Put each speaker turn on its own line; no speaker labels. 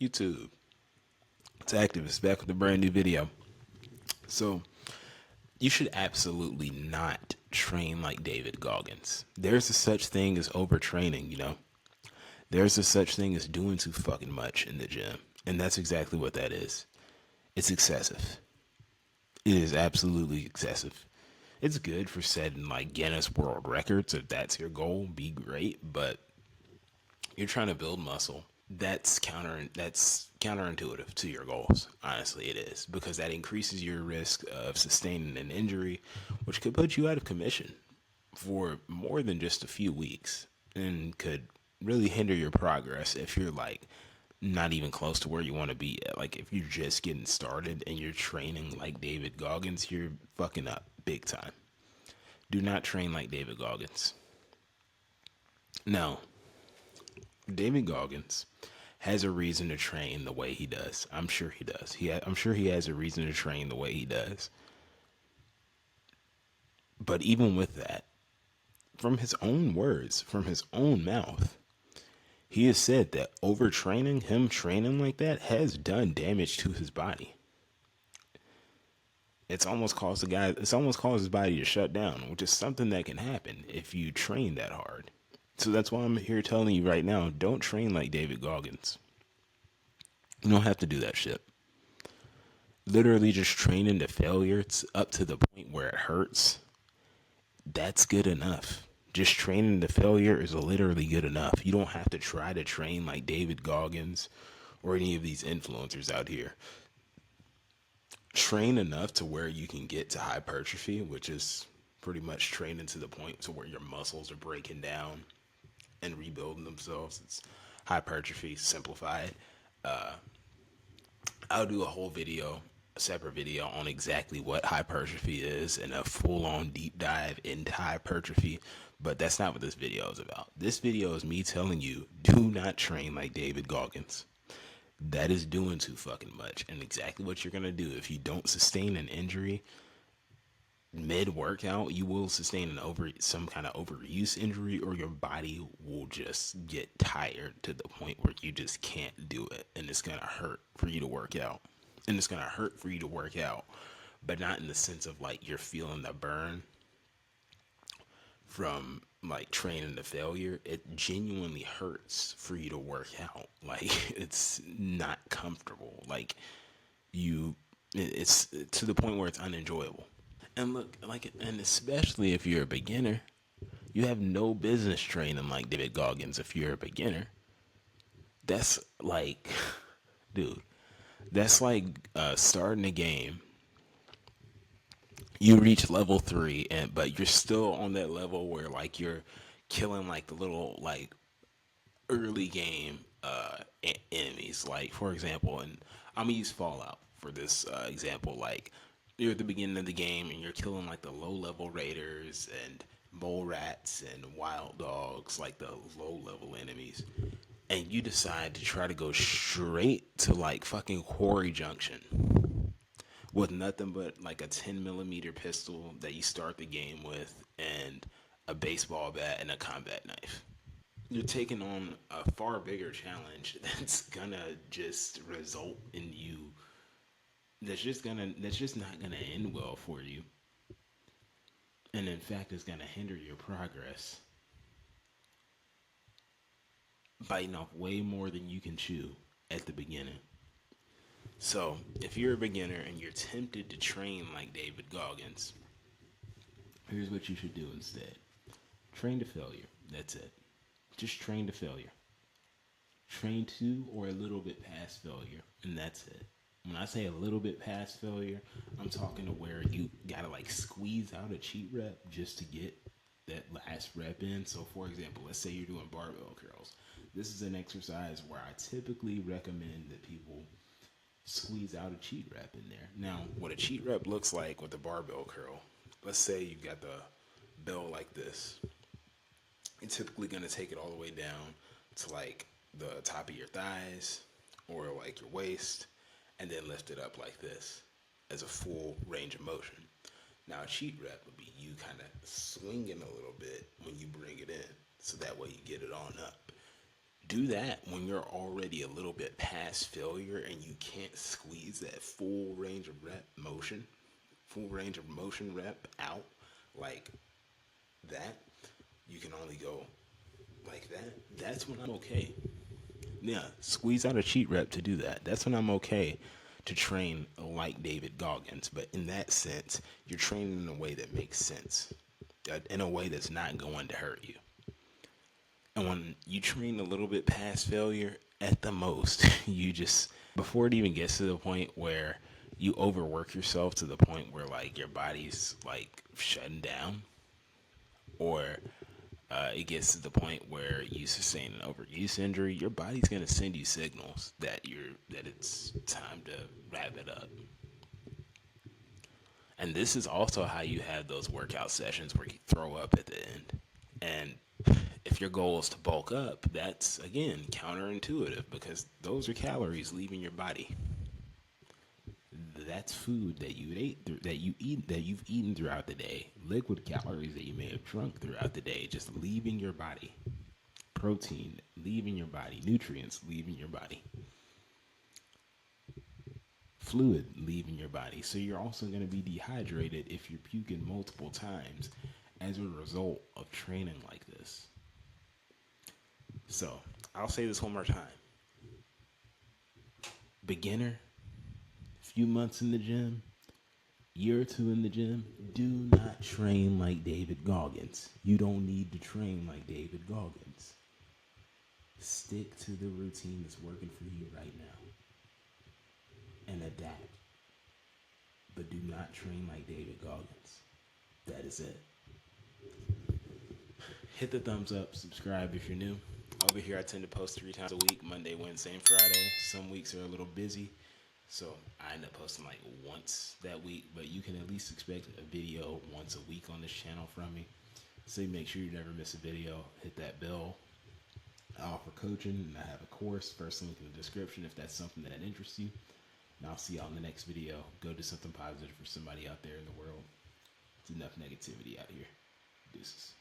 YouTube. It's Activiz back with a brand new video. So, you should absolutely not train like David Goggins. There's a such thing as overtraining. There's a such thing as doing too fucking much in the gym. And that's exactly what that is. It's excessive. It is absolutely excessive. It's good for setting like Guinness World Records if that's your goal, be great, but you're trying to build muscle. That's counterintuitive to your goals. Honestly, it is because that increases your risk of sustaining an injury, which could put you out of commission for more than just a few weeks and could really hinder your progress if you're like not even close to where you want to be at. Like if you're just getting started and you're training like David Goggins, you're fucking up big time. Do not train like David Goggins. Now, David Goggins has a reason to train the way he does. I'm sure he does. I'm sure he has a reason to train the way he does. But even with that, from his own words, from his own mouth, he has said that overtraining, him training like that, has done damage to his body. It's almost caused his body to shut down, which is something that can happen if you train that hard. So that's why I'm here telling you right now, don't train like David Goggins. You don't have to do that shit. Literally just training to failure up to the point where it hurts, that's good enough. Just training to failure is literally good enough. You don't have to try to train like David Goggins or any of these influencers out here. Train enough to where you can get to hypertrophy, which is pretty much training to the point to where your muscles are breaking down and rebuilding themselves. It's hypertrophy simplified. I'll do a whole video, a separate video on exactly what hypertrophy is and a full on deep dive into hypertrophy. But that's not what this video is about. This video is me telling you do not train like David Goggins. That is doing too fucking much. And exactly what you're going to do if you don't sustain an injury mid workout, you will sustain some kind of overuse injury, or your body will just get tired to the point where you just can't do it, and it's gonna hurt for you to work out. And it's gonna hurt for you to work out, but not in the sense of like you're feeling the burn from like training to failure. It genuinely hurts for you to work out. Like it's not comfortable. Like you, it's to the point where it's unenjoyable. And look, like, and especially if you're a beginner, you have no business training like David Goggins. If you're a beginner, that's like, dude, that's like starting a game. You reach level 3, but you're still on that level where like you're killing like the little like early game enemies. Like for example, and I'm gonna use Fallout for this example. Like you're at the beginning of the game and you're killing like the low level raiders and mole rats and wild dogs, like the low level enemies. And you decide to try to go straight to like fucking Quarry Junction with nothing but like a 10 millimeter pistol that you start the game with and a baseball bat and a combat knife. You're taking on a far bigger challenge that's gonna just result in you that's just not gonna end well for you, and in fact is gonna hinder your progress, biting off way more than you can chew at the beginning. So if you're a beginner and you're tempted to train like David Goggins, here's what you should do instead. Train to failure. That's it. Just train to failure. Train to or a little bit past failure, and that's it. When I say a little bit past failure, I'm talking to where you gotta like squeeze out a cheat rep just to get that last rep in. So, for example, let's say you're doing barbell curls. This is an exercise where I typically recommend that people squeeze out a cheat rep in there. Now, what a cheat rep looks like with a barbell curl, let's say you've got the bell like this. You're typically going to take it all the way down to like the top of your thighs or like your waist, and then lift it up like this as a full range of motion. Now, a cheat rep would be you kind of swinging a little bit when you bring it in, so that way you get it on up. Do that when you're already a little bit past failure and you can't squeeze that full range of motion rep out like that. You can only go like that. That's when I'm okay. Yeah, squeeze out a cheat rep to do that. That's when I'm okay to train like David Goggins. But in that sense, you're training in a way that makes sense, in a way that's not going to hurt you. And when you train a little bit past failure, at the most, you just, before it even gets to the point where you overwork yourself to the point where like your body's like shutting down, or it gets to the point where you sustain an overuse injury, your body's gonna send you signals that it's time to wrap it up. And this is also how you have those workout sessions where you throw up at the end. And if your goal is to bulk up, that's again counterintuitive because those are calories leaving your body. That's food that you've eaten throughout the day, liquid calories that you may have drunk throughout the day, just leaving your body. Protein leaving your body, nutrients leaving your body, fluid leaving your body. So you're also going to be dehydrated if you're puking multiple times as a result of training like this. So I'll say this one more time. Beginner, few months in the gym, year or two in the gym, do not train like David Goggins. You don't need to train like David Goggins. Stick to the routine that's working for you right now and adapt. But do not train like David Goggins. That is it. Hit the thumbs up, subscribe if you're new. Over here, I tend to post 3 times a week, Monday, Wednesday, and Friday. Some weeks are a little busy, so I end up posting like once that week, but you can at least expect a video once a week on this channel from me. So you make sure you never miss a video. Hit that bell. I offer coaching, and I have a course. First link in the description if that's something that interests you. And I'll see y'all in the next video. Go do something positive for somebody out there in the world. It's enough negativity out here. Deuces.